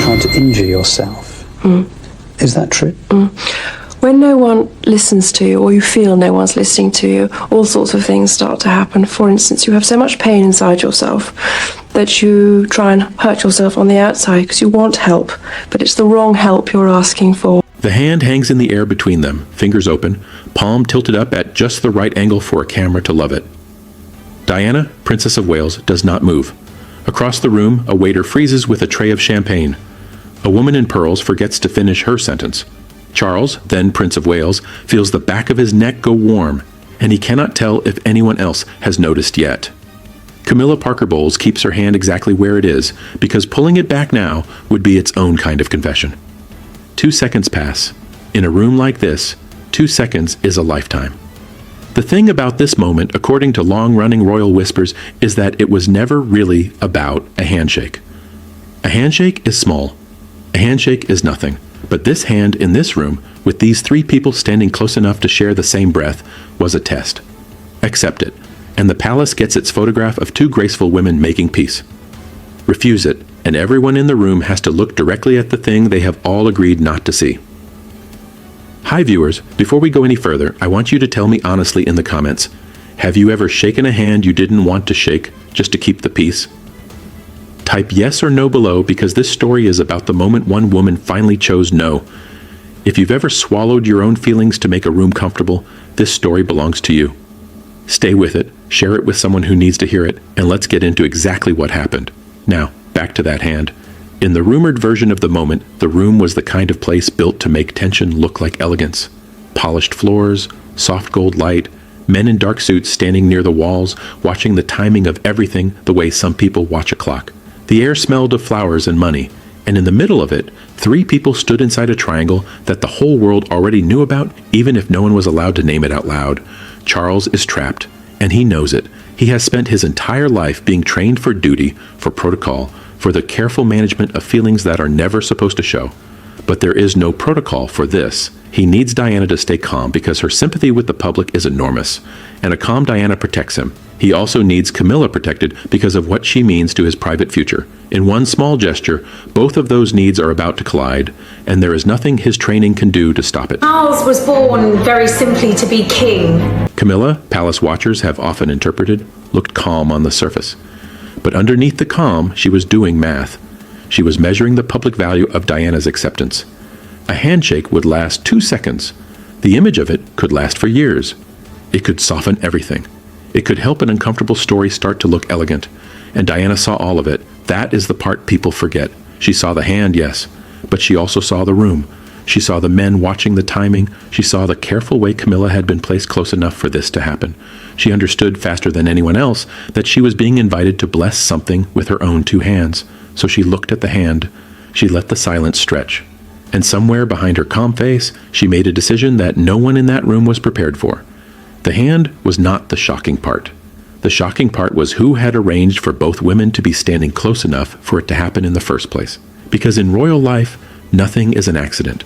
can't injure yourself. Is that true? When no one listens to you, or you feel no one's listening to you, all sorts of things start to happen. For instance, you have so much pain inside yourself that you try and hurt yourself on the outside because you want help, but it's the wrong help you're asking for. The hand hangs in the air between them, fingers open, palm tilted up at just the right angle for a camera to love it. Diana, Princess of Wales, does not move. Across the room, a waiter freezes with a tray of champagne. A woman in pearls forgets to finish her sentence. Charles, then Prince of Wales, feels the back of his neck go warm, and he cannot tell if anyone else has noticed yet. Camilla Parker Bowles keeps her hand exactly where it is, because pulling it back now would be its own kind of confession. 2 seconds pass. In a room like this, 2 seconds is a lifetime. The thing about this moment, according to long-running royal whispers, is that it was never really about a handshake. A handshake is small. A handshake is nothing. But this hand in this room, with these 3 people standing close enough to share the same breath, was a test. Accept it, and the palace gets its photograph of 2 graceful women making peace. Refuse it, and everyone in the room has to look directly at the thing they have all agreed not to see. Hi viewers, before we go any further, I want you to tell me honestly in the comments, have you ever shaken a hand you didn't want to shake just to keep the peace? Type yes or no below, because this story is about the moment one woman finally chose no. If you've ever swallowed your own feelings to make a room comfortable, this story belongs to you. Stay with it, share it with someone who needs to hear it, and let's get into exactly what happened. Now, back to that hand. In the rumored version of the moment, the room was the kind of place built to make tension look like elegance. Polished floors, soft gold light, men in dark suits standing near the walls, watching the timing of everything the way some people watch a clock. The air smelled of flowers and money, and in the middle of it, 3 people stood inside a triangle that the whole world already knew about, even if no one was allowed to name it out loud. Charles is trapped, and he knows it. He has spent his entire life being trained for duty, for protocol, for the careful management of feelings that are never supposed to show. But there is no protocol for this. He needs Diana to stay calm because her sympathy with the public is enormous, and a calm Diana protects him. He also needs Camilla protected because of what she means to his private future. In one small gesture, both of those needs are about to collide, and there is nothing his training can do to stop it. Charles was born very simply to be king. Camilla, palace watchers have often interpreted, looked calm on the surface. But underneath the calm, she was doing math. She was measuring the public value of Diana's acceptance. A handshake would last 2 seconds. The image of it could last for years. It could soften everything. It could help an uncomfortable story start to look elegant. And Diana saw all of it. That is the part people forget. She saw the hand, yes, but she also saw the room. She saw the men watching the timing. She saw the careful way Camilla had been placed close enough for this to happen. She understood faster than anyone else that she was being invited to bless something with her own 2 hands. So she looked at the hand. She let the silence stretch. And somewhere behind her calm face, she made a decision that no one in that room was prepared for. The hand was not the shocking part. The shocking part was who had arranged for both women to be standing close enough for it to happen in the first place. Because in royal life, nothing is an accident.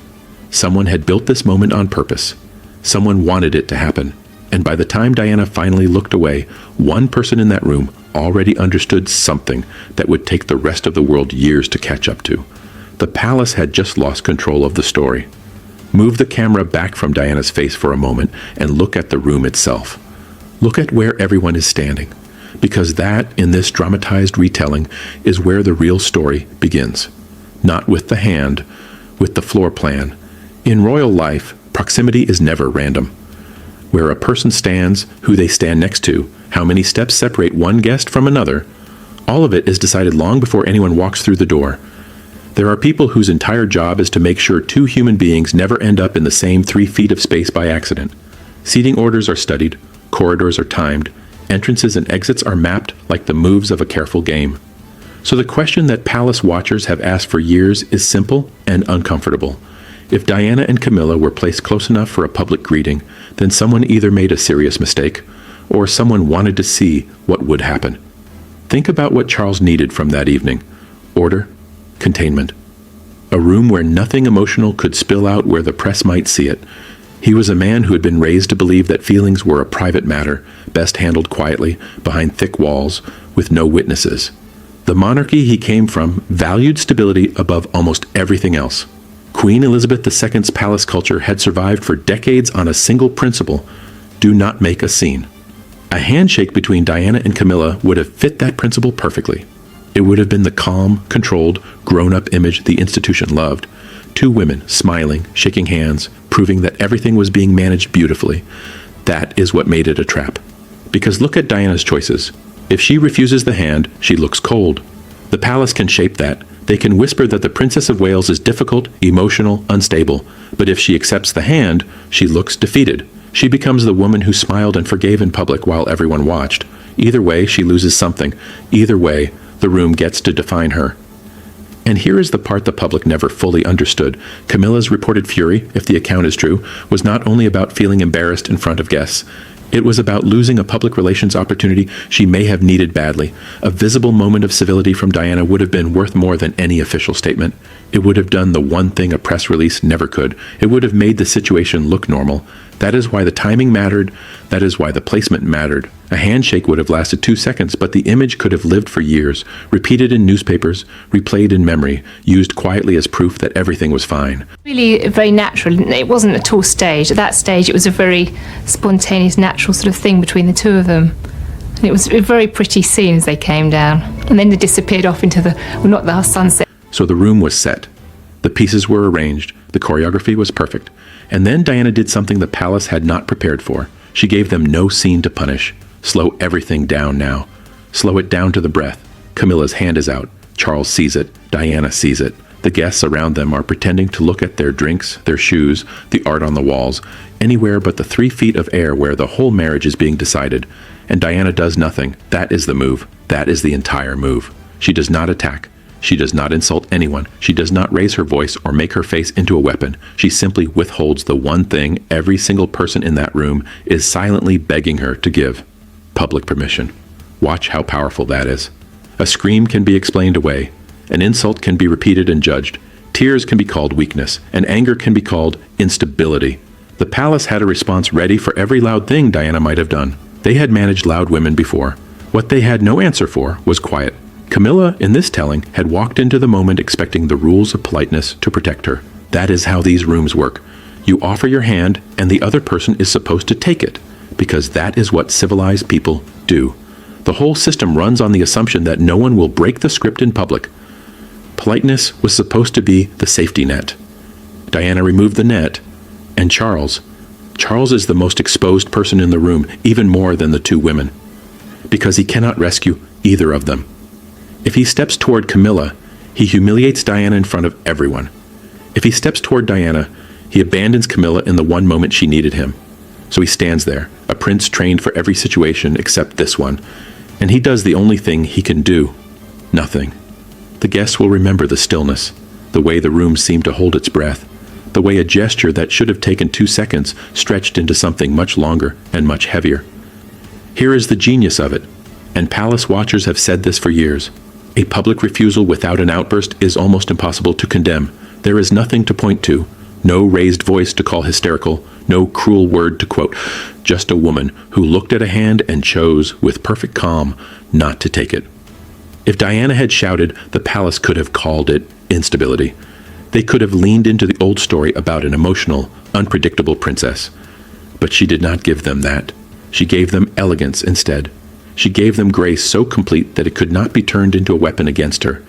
Someone had built this moment on purpose. Someone wanted it to happen. And by the time Diana finally looked away, one person in that room already understood something that would take the rest of the world years to catch up to. The palace had just lost control of the story. Move the camera back from Diana's face for a moment and look at the room itself. Look at where everyone is standing, because that, in this dramatized retelling, is where the real story begins. Not with the hand, with the floor plan. In royal life, proximity is never random. Where a person stands, who they stand next to, how many steps separate one guest from another, all of it is decided long before anyone walks through the door. There are people whose entire job is to make sure 2 human beings never end up in the same 3 feet of space by accident. Seating orders are studied, corridors are timed, entrances and exits are mapped like the moves of a careful game. So the question that palace watchers have asked for years is simple and uncomfortable. If Diana and Camilla were placed close enough for a public greeting, then someone either made a serious mistake, or someone wanted to see what would happen. Think about what Charles needed from that evening. Order, containment. A room where nothing emotional could spill out where the press might see it. He was a man who had been raised to believe that feelings were a private matter, best handled quietly, behind thick walls, with no witnesses. The monarchy he came from valued stability above almost everything else. Queen Elizabeth II's palace culture had survived for decades on a single principle: do not make a scene. A handshake between Diana and Camilla would have fit that principle perfectly. It would have been the calm, controlled, grown-up image the institution loved. Two women smiling, shaking hands, proving that everything was being managed beautifully. That is what made it a trap. Because look at Diana's choices. If she refuses the hand, she looks cold. The palace can shape that. They can whisper that the Princess of Wales is difficult, emotional, unstable. But if she accepts the hand, she looks defeated. She becomes the woman who smiled and forgave in public while everyone watched. Either way, she loses something. Either way, the room gets to define her. And here is the part the public never fully understood. Camilla's reported fury, if the account is true, was not only about feeling embarrassed in front of guests. It was about losing a public relations opportunity she may have needed badly. A visible moment of civility from Diana would have been worth more than any official statement. It would have done the one thing a press release never could. It would have made the situation look normal. That is why the timing mattered. That is why the placement mattered. A handshake would have lasted 2 seconds, but the image could have lived for years, repeated in newspapers, replayed in memory, used quietly as proof that everything was fine. Really very natural. It wasn't at all staged. At that stage, it was a very spontaneous, natural sort of thing between the two of them. And it was a very pretty scene as they came down. And then they disappeared off into the sunset. So the room was set. The pieces were arranged. The choreography was perfect. And then Diana did something the palace had not prepared for. She gave them no scene to punish. Slow everything down now. Slow it down to the breath. Camilla's hand is out. Charles sees it. Diana sees it. The guests around them are pretending to look at their drinks, their shoes, the art on the walls, anywhere but the 3 feet of air where the whole marriage is being decided. And Diana does nothing. That is the move. That is the entire move. She does not attack. She does not insult anyone. She does not raise her voice or make her face into a weapon. She simply withholds the one thing every single person in that room is silently begging her to give: public permission. Watch how powerful that is. A scream can be explained away. An insult can be repeated and judged. Tears can be called weakness, and anger can be called instability. The palace had a response ready for every loud thing Diana might have done. They had managed loud women before. What they had no answer for was quiet. Camilla, in this telling, had walked into the moment expecting the rules of politeness to protect her. That is how these rooms work. You offer your hand, and the other person is supposed to take it, because that is what civilized people do. The whole system runs on the assumption that no one will break the script in public. Politeness was supposed to be the safety net. Diana removed the net, and Charles is the most exposed person in the room, even more than the two women, because he cannot rescue either of them. If he steps toward Camilla, he humiliates Diana in front of everyone. If he steps toward Diana, he abandons Camilla in the one moment she needed him. So he stands there, a prince trained for every situation except this one, and he does the only thing he can do: nothing. The guests will remember the stillness, the way the room seemed to hold its breath, the way a gesture that should have taken 2 seconds stretched into something much longer and much heavier. Here is the genius of it, and palace watchers have said this for years. A public refusal without an outburst is almost impossible to condemn. There is nothing to point to, no raised voice to call hysterical, no cruel word to quote, just a woman who looked at a hand and chose, with perfect calm, not to take it. If Diana had shouted, the palace could have called it instability. They could have leaned into the old story about an emotional, unpredictable princess. But she did not give them that. She gave them elegance instead. She gave them grace so complete that it could not be turned into a weapon against her.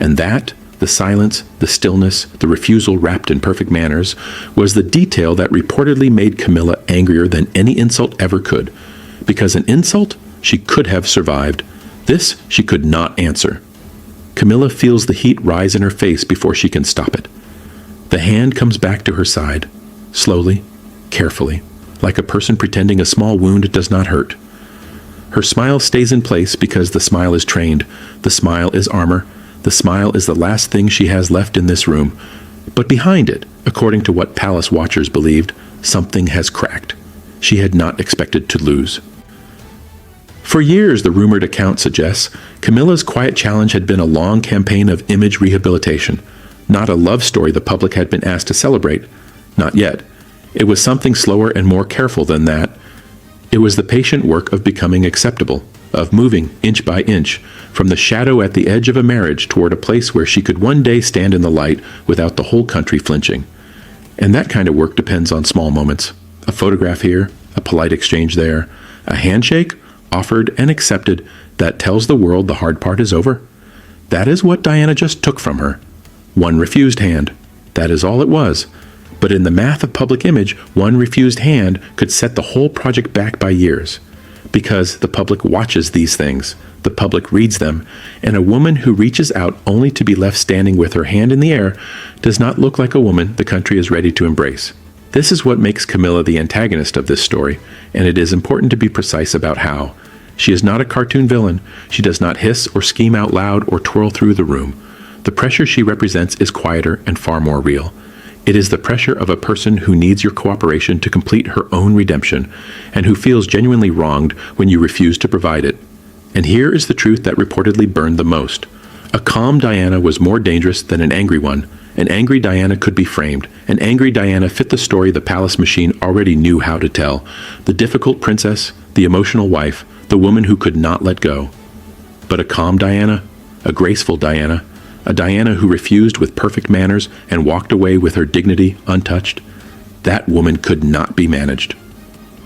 And that, the silence, the stillness, the refusal wrapped in perfect manners, was the detail that reportedly made Camilla angrier than any insult ever could. Because an insult she could have survived. This she could not answer. Camilla feels the heat rise in her face before she can stop it. The hand comes back to her side, slowly, carefully, like a person pretending a small wound does not hurt. Her smile stays in place because the smile is trained. The smile is armor. The smile is the last thing she has left in this room. But behind it, according to what palace watchers believed, something has cracked. She had not expected to lose. For years, the rumored account suggests, Camilla's quiet challenge had been a long campaign of image rehabilitation, not a love story the public had been asked to celebrate. Not yet. It was something slower and more careful than that. It was the patient work of becoming acceptable, of moving inch by inch from the shadow at the edge of a marriage toward a place where she could one day stand in the light without the whole country flinching. And that kind of work depends on small moments. A photograph here, a polite exchange there, a handshake offered and accepted that tells the world the hard part is over. That is what Diana just took from her. One refused hand. That is all it was. But in the math of public image, one refused hand could set the whole project back by years. Because the public watches these things, the public reads them, and a woman who reaches out only to be left standing with her hand in the air does not look like a woman the country is ready to embrace. This is what makes Camilla the antagonist of this story, and it is important to be precise about how. She is not a cartoon villain. She does not hiss or scheme out loud or twirl through the room. The pressure she represents is quieter and far more real. It is the pressure of a person who needs your cooperation to complete her own redemption, and who feels genuinely wronged when you refuse to provide it. And here is the truth that reportedly burned the most. A calm Diana was more dangerous than an angry one. An angry Diana could be framed. An angry Diana fit the story the palace machine already knew how to tell. The difficult princess, the emotional wife, the woman who could not let go. But a calm Diana, a graceful Diana, a Diana who refused with perfect manners and walked away with her dignity untouched, that woman could not be managed.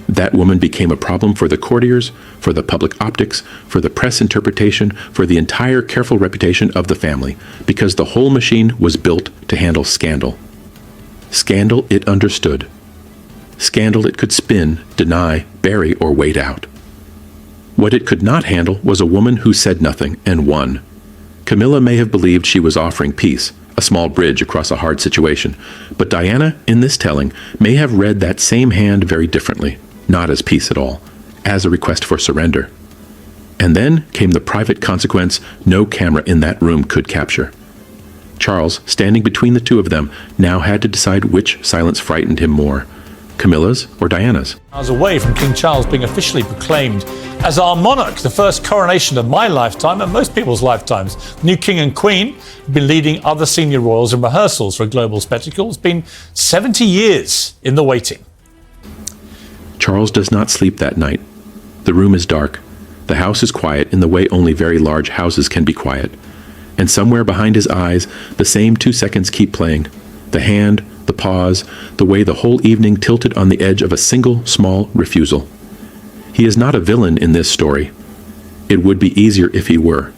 That woman became a problem for the courtiers, for the public optics, for the press interpretation, for the entire careful reputation of the family, because the whole machine was built to handle scandal. Scandal it understood. Scandal it could spin, deny, bury, or wait out. What it could not handle was a woman who said nothing and won. Camilla may have believed she was offering peace, a small bridge across a hard situation, but Diana, in this telling, may have read that same hand very differently, not as peace at all, as a request for surrender. And then came the private consequence no camera in that room could capture. Charles, standing between the two of them, now had to decide which silence frightened him more, Camilla's or Diana's. Hours away from King Charles being officially proclaimed as our monarch, the first coronation of my lifetime and most people's lifetimes. The new king and queen have been leading other senior royals in rehearsals for a global spectacle. It's been 70 years in the waiting. Charles does not sleep that night. The room is dark. The house is quiet in the way only very large houses can be quiet. And somewhere behind his eyes, the same 2 seconds keep playing. The hand, the pause, the way the whole evening tilted on the edge of a single small refusal. He is not a villain in this story. It would be easier if he were.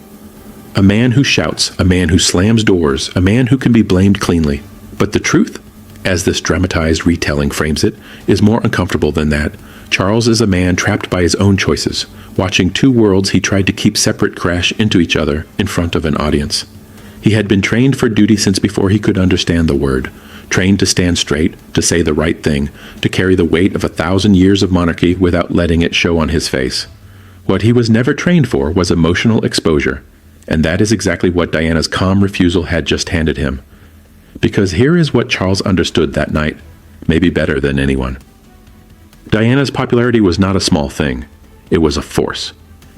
A man who shouts, a man who slams doors, a man who can be blamed cleanly. But the truth, as this dramatized retelling frames it, is more uncomfortable than that. Charles is a man trapped by his own choices, watching two worlds he tried to keep separate crash into each other in front of an audience. He had been trained for duty since before he could understand the word, trained to stand straight, to say the right thing, to carry the weight of 1,000 years of monarchy without letting it show on his face. What he was never trained for was emotional exposure, and that is exactly what Diana's calm refusal had just handed him. Because here is what Charles understood that night, maybe better than anyone. Diana's popularity was not a small thing. It was a force.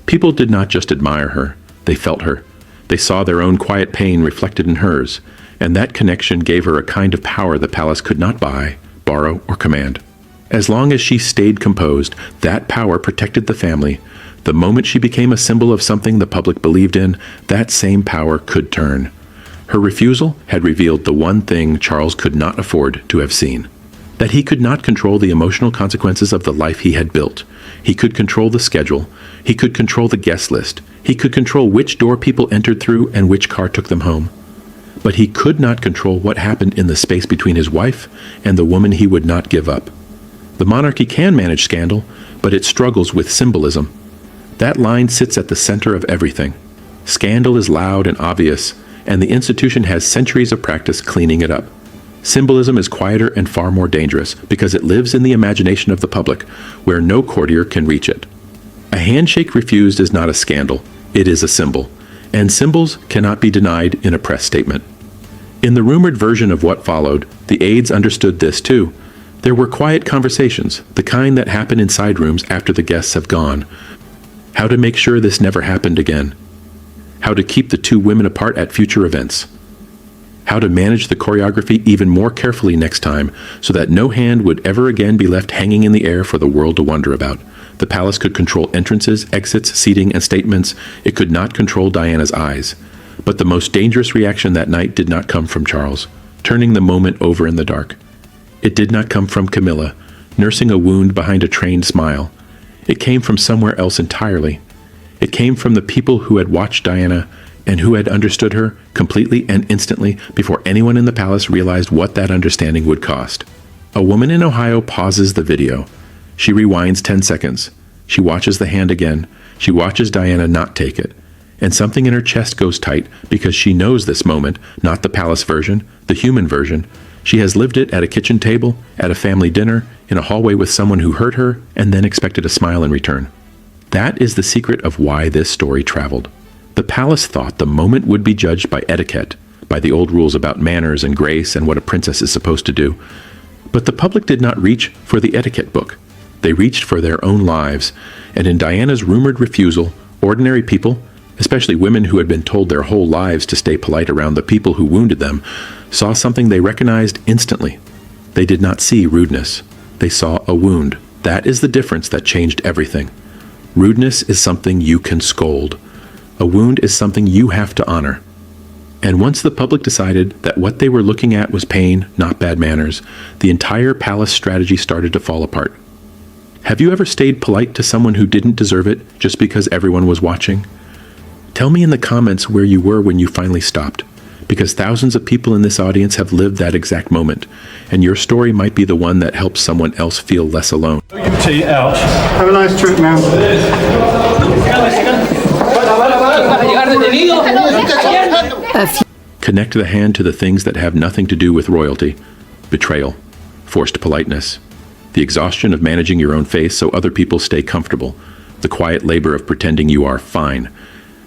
People did not just admire her, they felt her. They saw their own quiet pain reflected in hers, and that connection gave her a kind of power the palace could not buy, borrow, or command. As long as she stayed composed, that power protected the family. The moment she became a symbol of something the public believed in, that same power could turn. Her refusal had revealed the one thing Charles could not afford to have seen. That he could not control the emotional consequences of the life he had built. He could control the schedule. He could control the guest list. He could control which door people entered through and which car took them home. But he could not control what happened in the space between his wife and the woman he would not give up. The monarchy can manage scandal, but it struggles with symbolism. That line sits at the center of everything. Scandal is loud and obvious, and the institution has centuries of practice cleaning it up. Symbolism is quieter and far more dangerous because it lives in the imagination of the public, where no courtier can reach it. A handshake refused is not a scandal, it is a symbol, and symbols cannot be denied in a press statement. In the rumored version of what followed, the aides understood this too. There were quiet conversations, the kind that happen in side rooms after the guests have gone. How to make sure this never happened again. How to keep the two women apart at future events. How to manage the choreography even more carefully next time so that no hand would ever again be left hanging in the air for the world to wonder about. The palace could control entrances, exits, seating, and statements. It could not control Diana's eyes. But the most dangerous reaction that night did not come from Charles, turning the moment over in the dark. It did not come from Camilla, nursing a wound behind a trained smile. It came from somewhere else entirely. It came from the people who had watched Diana and who had understood her completely and instantly before anyone in the palace realized what that understanding would cost. A woman in Ohio pauses the video. She rewinds 10 seconds. She watches the hand again. She watches Diana not take it. And something in her chest goes tight because she knows this moment, not the palace version, the human version. She has lived it at a kitchen table, at a family dinner, in a hallway with someone who hurt her, and then expected a smile in return. That is the secret of why this story traveled. The palace thought the moment would be judged by etiquette, by the old rules about manners and grace and what a princess is supposed to do. But the public did not reach for the etiquette book. They reached for their own lives, and in Diana's rumored refusal, ordinary people, especially women who had been told their whole lives to stay polite around the people who wounded them, saw something they recognized instantly. They did not see rudeness. They saw a wound. That is the difference that changed everything. Rudeness is something you can scold. A wound is something you have to honor. And once the public decided that what they were looking at was pain, not bad manners, the entire palace strategy started to fall apart. Have you ever stayed polite to someone who didn't deserve it just because everyone was watching? Tell me in the comments where you were when you finally stopped, because thousands of people in this audience have lived that exact moment, and your story might be the one that helps someone else feel less alone. Ouch. Have a nice trip now. Connect the hand to the things that have nothing to do with royalty. Betrayal, forced politeness, the exhaustion of managing your own face so other people stay comfortable, the quiet labor of pretending you are fine.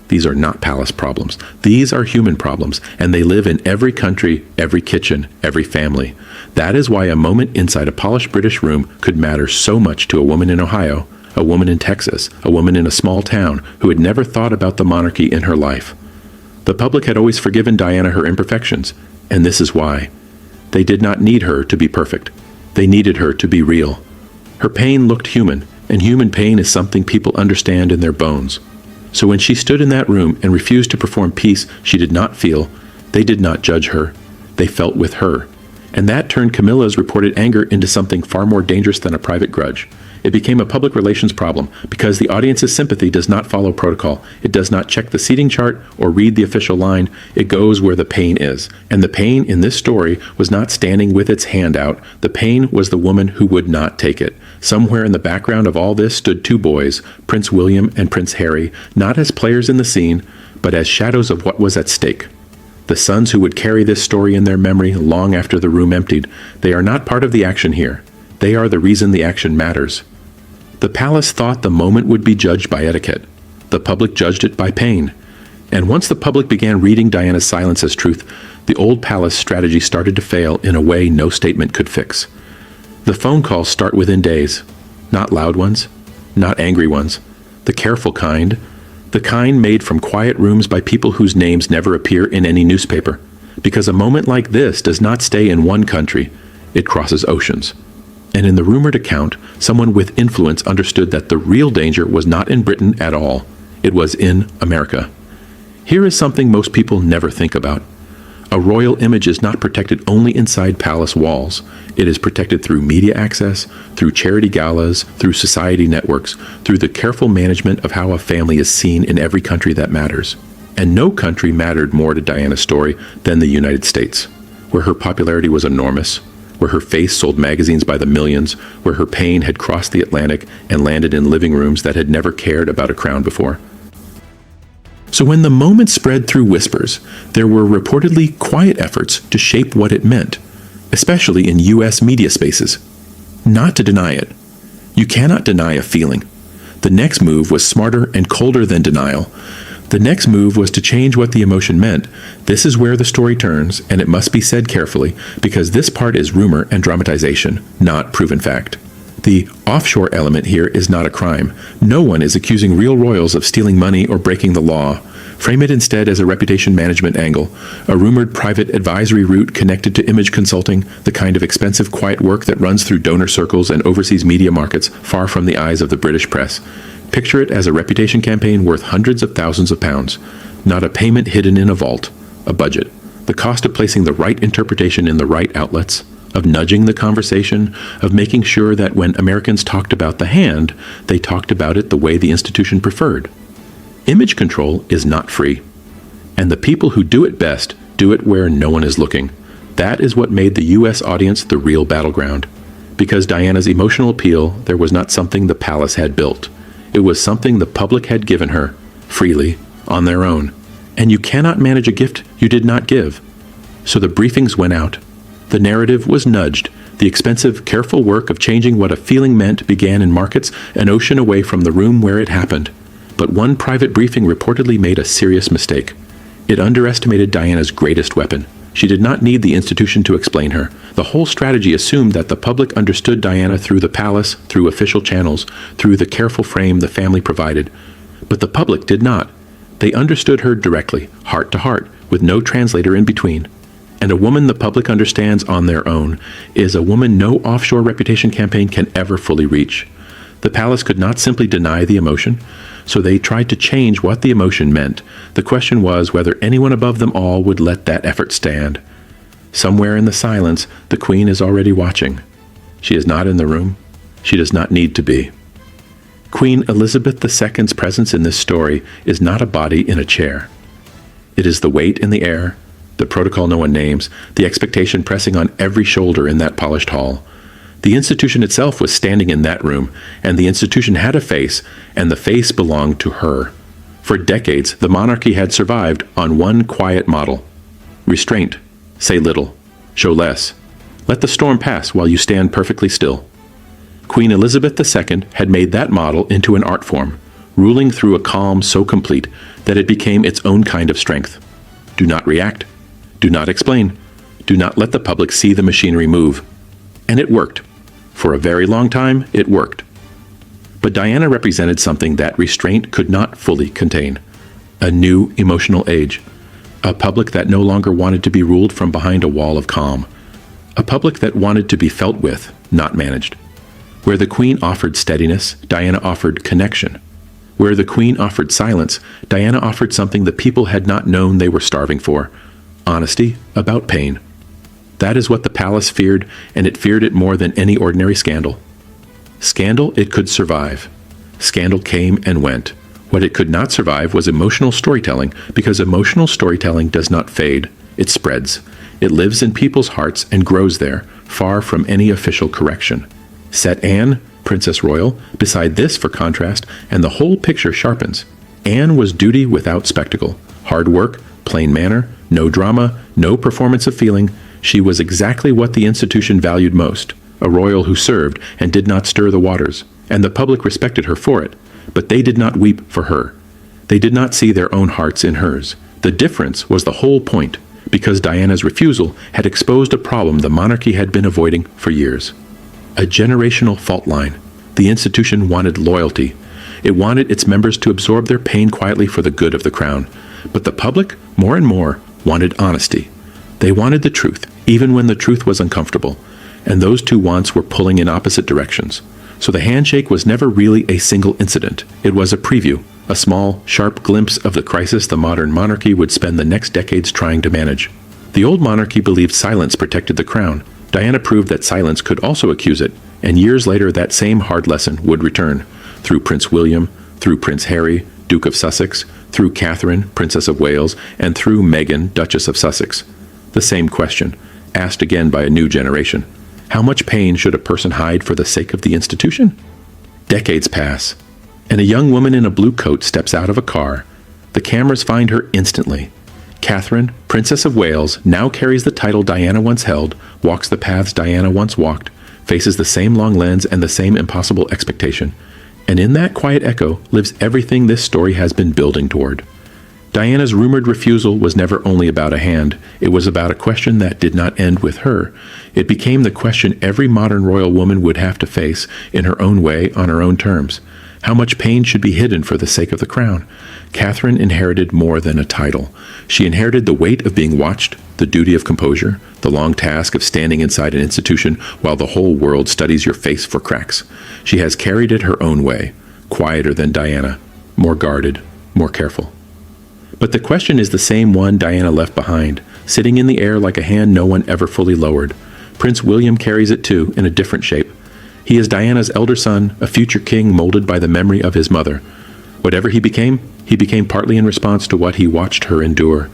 These are not palace problems. These are human problems, and they live in every country, every kitchen, every family. That is why a moment inside a polished British room could matter so much to a woman in Ohio, a woman in Texas, a woman in a small town who had never thought about the monarchy in her life. The public had always forgiven Diana her imperfections, and this is why. They did not need her to be perfect. They needed her to be real. Her pain looked human, and human pain is something people understand in their bones. So when she stood in that room and refused to perform peace she did not feel, they did not judge her. They felt with her. And that turned Camilla's reported anger into something far more dangerous than a private grudge. It became a public relations problem because the audience's sympathy does not follow protocol. It does not check the seating chart or read the official line. It goes where the pain is. And the pain in this story was not standing with its hand out. The pain was the woman who would not take it. Somewhere in the background of all this stood two boys, Prince William and Prince Harry, not as players in the scene, but as shadows of what was at stake. The sons who would carry this story in their memory long after the room emptied. They are not part of the action here. They are the reason the action matters. The palace thought the moment would be judged by etiquette. The public judged it by pain. And once the public began reading Diana's silence as truth, the old palace strategy started to fail in a way no statement could fix. The phone calls start within days. Not loud ones, not angry ones, the careful kind, the kind made from quiet rooms by people whose names never appear in any newspaper. Because a moment like this does not stay in one country, it crosses oceans. And in the rumored account, someone with influence understood that the real danger was not in Britain at all. It was in America. Here is something most people never think about. A royal image is not protected only inside palace walls. It is protected through media access, through charity galas, through society networks, through the careful management of how a family is seen in every country that matters. And no country mattered more to Diana's story than the United States, where her popularity was enormous, where her face sold magazines by the millions, where her pain had crossed the Atlantic and landed in living rooms that had never cared about a crown before. So when the moment spread through whispers, there were reportedly quiet efforts to shape what it meant, especially in U.S. media spaces. Not to deny it. You cannot deny a feeling. The next move was smarter and colder than denial. The next move was to change what the emotion meant. This is where the story turns, and it must be said carefully, because this part is rumor and dramatization, not proven fact. The offshore element here is not a crime. No one is accusing real royals of stealing money or breaking the law. Frame it instead as a reputation management angle, a rumored private advisory route connected to image consulting, the kind of expensive quiet work that runs through donor circles and overseas media markets far from the eyes of the British press. Picture it as a reputation campaign worth hundreds of thousands of pounds, not a payment hidden in a vault, a budget. The cost of placing the right interpretation in the right outlets, of nudging the conversation, of making sure that when Americans talked about the hand, they talked about it the way the institution preferred. Image control is not free, and the people who do it best do it where no one is looking. That is what made the U.S. audience the real battleground. Because Diana's emotional appeal, there was not something the palace had built. It was something the public had given her, freely, on their own. And you cannot manage a gift you did not give. So the briefings went out. The narrative was nudged. The expensive, careful work of changing what a feeling meant began in markets an ocean away from the room where it happened. But one private briefing reportedly made a serious mistake. It underestimated Diana's greatest weapon. She did not need the institution to explain her. The whole strategy assumed that the public understood Diana through the palace, through official channels, through the careful frame the family provided. But the public did not. They understood her directly, heart to heart, with no translator in between. And a woman the public understands on their own is a woman no offshore reputation campaign can ever fully reach. The palace could not simply deny the emotion, so they tried to change what the emotion meant. The question was whether anyone above them all would let that effort stand. Somewhere in the silence, the Queen is already watching. She is not in the room. She does not need to be. Queen Elizabeth II's presence in this story is not a body in a chair. It is the weight in the air, the protocol no one names, the expectation pressing on every shoulder in that polished hall. The institution itself was standing in that room, and the institution had a face, and the face belonged to her. For decades, the monarchy had survived on one quiet model. Restraint. Say little. Show less. Let the storm pass while you stand perfectly still. Queen Elizabeth II had made that model into an art form, ruling through a calm so complete that it became its own kind of strength. Do not react. Do not explain. Do not let the public see the machinery move. And it worked. For a very long time, it worked. But Diana represented something that restraint could not fully contain. A new emotional age. A public that no longer wanted to be ruled from behind a wall of calm. A public that wanted to be felt with, not managed. Where the Queen offered steadiness, Diana offered connection. Where the Queen offered silence, Diana offered something the people had not known they were starving for. Honesty about pain. That is what the palace feared, and it feared it more than any ordinary scandal. Scandal it could survive. Scandal came and went. What it could not survive was emotional storytelling, because emotional storytelling does not fade. It spreads. It lives in people's hearts and grows there, far from any official correction. Set Anne, Princess Royal, beside this for contrast, and the whole picture sharpens. Anne was duty without spectacle. Hard work, plain manner, no drama, no performance of feeling. She was exactly what the institution valued most, a royal who served and did not stir the waters, and the public respected her for it, but they did not weep for her. They did not see their own hearts in hers. The difference was the whole point, because Diana's refusal had exposed a problem the monarchy had been avoiding for years. A generational fault line. The institution wanted loyalty. It wanted its members to absorb their pain quietly for the good of the crown. But the public, more and more, wanted honesty. They wanted the truth, even when the truth was uncomfortable, and those two wants were pulling in opposite directions. So the handshake was never really a single incident. It was a preview, a small, sharp glimpse of the crisis the modern monarchy would spend the next decades trying to manage. The old monarchy believed silence protected the crown. Diana proved that silence could also accuse it, and years later that same hard lesson would return, through Prince William, through Prince Harry, Duke of Sussex, through Catherine, Princess of Wales, and through Meghan, Duchess of Sussex. The same question, asked again by a new generation. How much pain should a person hide for the sake of the institution? Decades pass, and a young woman in a blue coat steps out of a car. The cameras find her instantly. Catherine, Princess of Wales, now carries the title Diana once held, walks the paths Diana once walked, faces the same long lens and the same impossible expectation. And in that quiet echo lives everything this story has been building toward. Diana's rumored refusal was never only about a hand. It was about a question that did not end with her. It became the question every modern royal woman would have to face in her own way, on her own terms. How much pain should be hidden for the sake of the crown? Catherine inherited more than a title. She inherited the weight of being watched, the duty of composure, the long task of standing inside an institution while the whole world studies your face for cracks. She has carried it her own way, quieter than Diana, more guarded, more careful. But the question is the same one Diana left behind, sitting in the air like a hand no one ever fully lowered. Prince William carries it too, in a different shape. He is Diana's elder son, a future king molded by the memory of his mother. Whatever he became partly in response to what he watched her endure.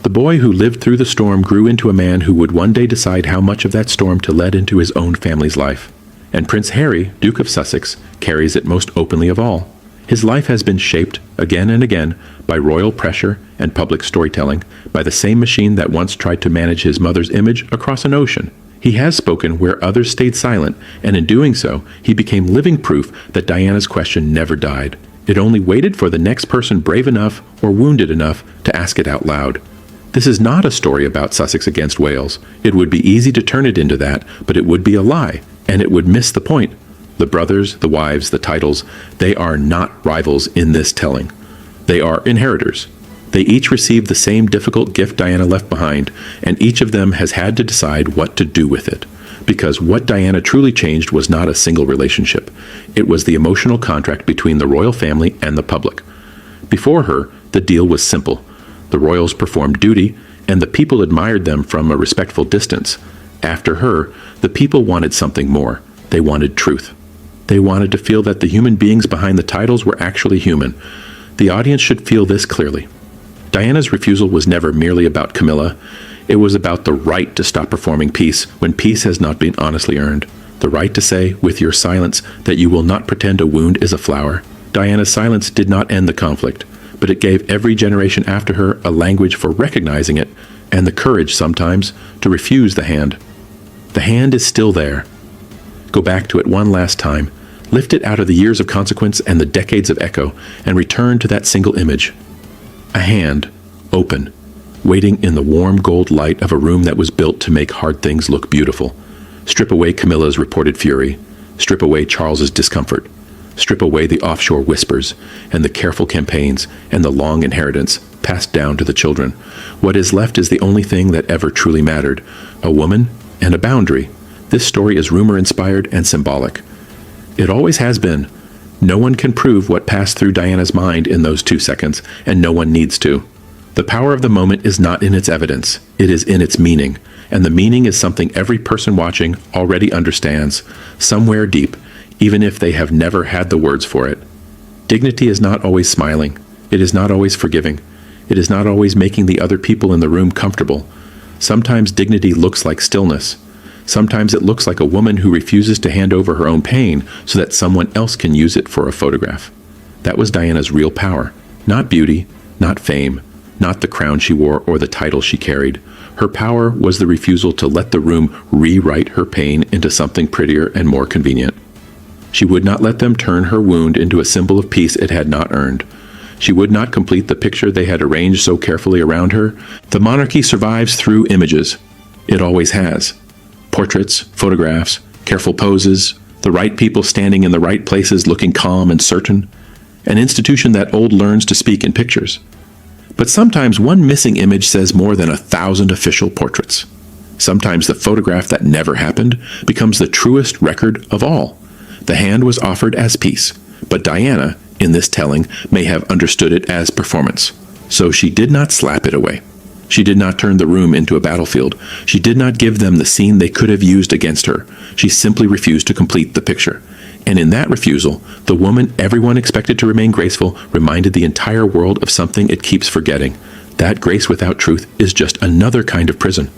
The boy who lived through the storm grew into a man who would one day decide how much of that storm to let into his own family's life. And Prince Harry, Duke of Sussex, carries it most openly of all. His life has been shaped, again and again, by royal pressure and public storytelling, by the same machine that once tried to manage his mother's image across an ocean. He has spoken where others stayed silent, and in doing so, he became living proof that Diana's question never died. It only waited for the next person brave enough or wounded enough to ask it out loud. This is not a story about Sussex against Wales. It would be easy to turn it into that, but it would be a lie, and it would miss the point. The brothers, the wives, the titles, they are not rivals in this telling. They are inheritors. They each received the same difficult gift Diana left behind, and each of them has had to decide what to do with it. Because what Diana truly changed was not a single relationship. It was the emotional contract between the royal family and the public. Before her, the deal was simple. The royals performed duty, and the people admired them from a respectful distance. After her, the people wanted something more. They wanted truth. They wanted to feel that the human beings behind the titles were actually human. The audience should feel this clearly. Diana's refusal was never merely about Camilla. It was about the right to stop performing peace when peace has not been honestly earned. The right to say, with your silence, that you will not pretend a wound is a flower. Diana's silence did not end the conflict, but it gave every generation after her a language for recognizing it, and the courage, sometimes, to refuse the hand. The hand is still there. Go back to it one last time. Lift it out of the years of consequence and the decades of echo, and return to that single image. A hand, open, waiting in the warm gold light of a room that was built to make hard things look beautiful. Strip away Camilla's reported fury. Strip away Charles's discomfort. Strip away the offshore whispers, and the careful campaigns, and the long inheritance passed down to the children. What is left is the only thing that ever truly mattered, a woman and a boundary. This story is rumor-inspired and symbolic. It always has been. No one can prove what passed through Diana's mind in those 2 seconds, and no one needs to. The power of the moment is not in its evidence, it is in its meaning, and the meaning is something every person watching already understands, somewhere deep, even if they have never had the words for it. Dignity is not always smiling. It is not always forgiving. It is not always making the other people in the room comfortable. Sometimes dignity looks like stillness. Sometimes it looks like a woman who refuses to hand over her own pain so that someone else can use it for a photograph. That was Diana's real power. Not beauty, not fame, not the crown she wore or the title she carried. Her power was the refusal to let the room rewrite her pain into something prettier and more convenient. She would not let them turn her wound into a symbol of peace it had not earned. She would not complete the picture they had arranged so carefully around her. The monarchy survives through images. It always has. Portraits, photographs, careful poses, the right people standing in the right places looking calm and certain. An institution that old learns to speak in pictures. But sometimes one missing image says more than 1,000 official portraits. Sometimes the photograph that never happened becomes the truest record of all. The hand was offered as peace, but Diana, in this telling, may have understood it as performance. So she did not slap it away. She did not turn the room into a battlefield. She did not give them the scene they could have used against her. She simply refused to complete the picture. And in that refusal, the woman everyone expected to remain graceful reminded the entire world of something it keeps forgetting. That grace without truth is just another kind of prison.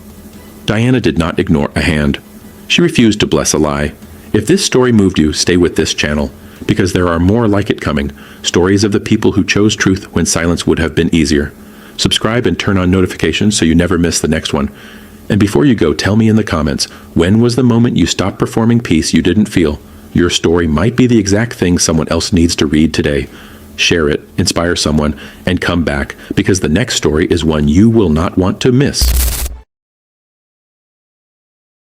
Diana did not ignore a hand. She refused to bless a lie. If this story moved you, stay with this channel, because there are more like it coming, stories of the people who chose truth when silence would have been easier. Subscribe and turn on notifications so you never miss the next one. And before you go, tell me in the comments, when was the moment you stopped performing peace you didn't feel? Your story might be the exact thing someone else needs to read today. Share it, inspire someone, and come back, because the next story is one you will not want to miss.